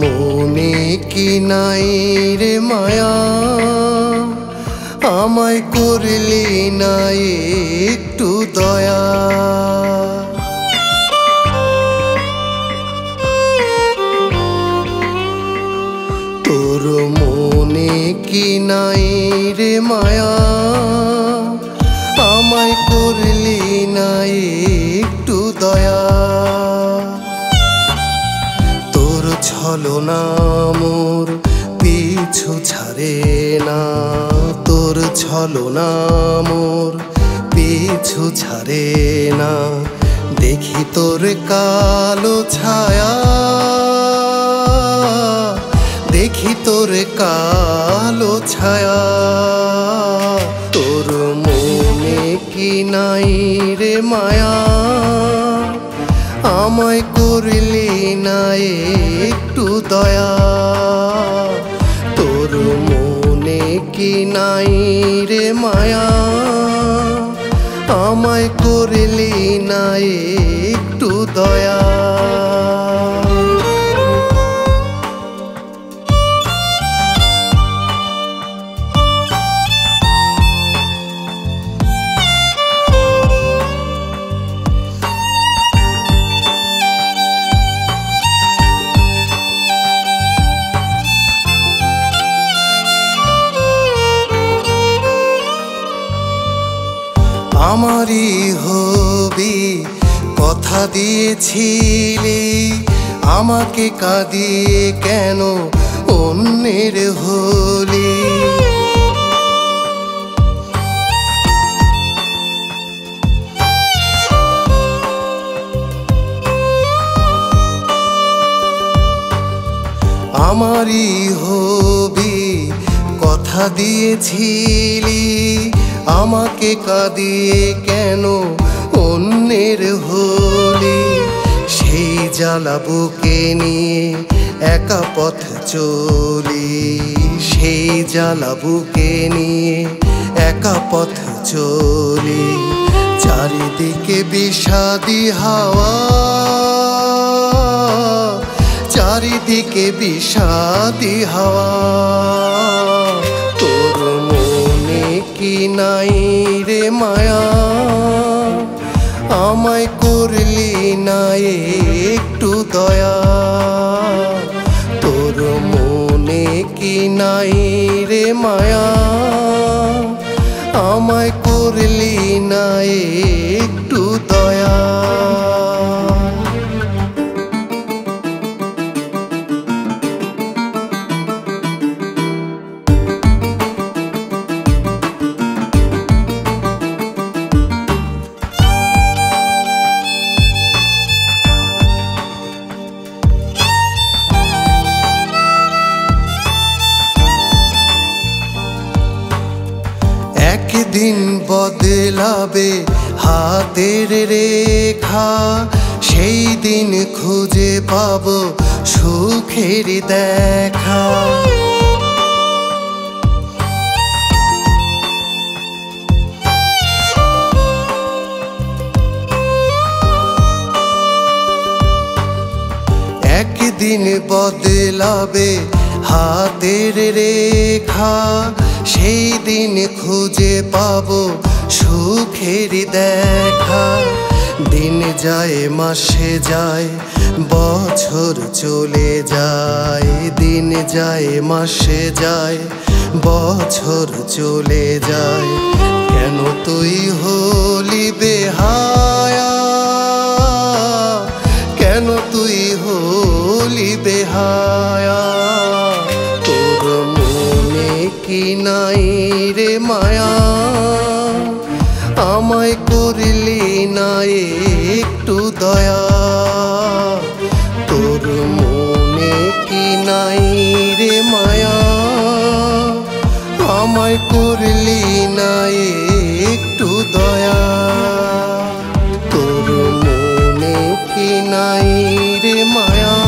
মনে কি নাই রে মায়া, আমায় করলি না একটু দয়া। তোর মনে কি নাই রে মায়া, আমায় করলি না একটু দয়া। তোর ছলনা মোর পিছু ছাড়ে না, তোর ছলনা মোর পিছু ছাড়ে না। দেখি তোর কালো ছায়া, দেখি তোর কালো ছায়া। তোর মনে কি নাই রে মায়া, আমায় করলি না একটু দয়া। তোর মনে কি নাই রে মায়া, আমায় করলি না একটু দয়া। আমারই হবি কথা দিয়েছিলি, আমাকে কাঁদিয়ে কেন অন্যের হলি। আমারই হবি কথা দিয়েছিলি, আমাকে কাঁদিয়ে কেন অন্যের হলি। সেই জ্বালা বুকে নিয়ে একা পথ চলি, সেই জ্বালা বুকে নিয়ে একা পথ চলি। চারিদিকে বিষাদি হাওয়া, চারিদিকে বিষাদি হাওয়া। তোর মনে কি নাই রে মায়া, আমায় করলি না একটু দয়া। তোর মনে কি নাই রে মায়া, আমায় করলি না একটু দয়া। একদিন বদলাবে হাতের রেখা, সেই দিন খুঁজে পাবো সুখের দেখা। একদিন বদলাবে হাতের রেখা, সেই দিন খুঁজে পাবো সুখের দেখা। দিন যায় মাসে যায় বছর চলে যায়, দিন যায় মাসে যায় বছর চলে যায়। কেন তুই হলি বেহায়া, কেন তুই হলি বেহায়া। তোর মনে কি নাই রে মায়া, আমায় করলি না একটু দয়া। তোর মনে কি নাই রে মায়া, আমায় করলি না একটু দয়া। তোর মনে কি নাই রে মায়া,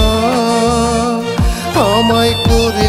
আমায় করে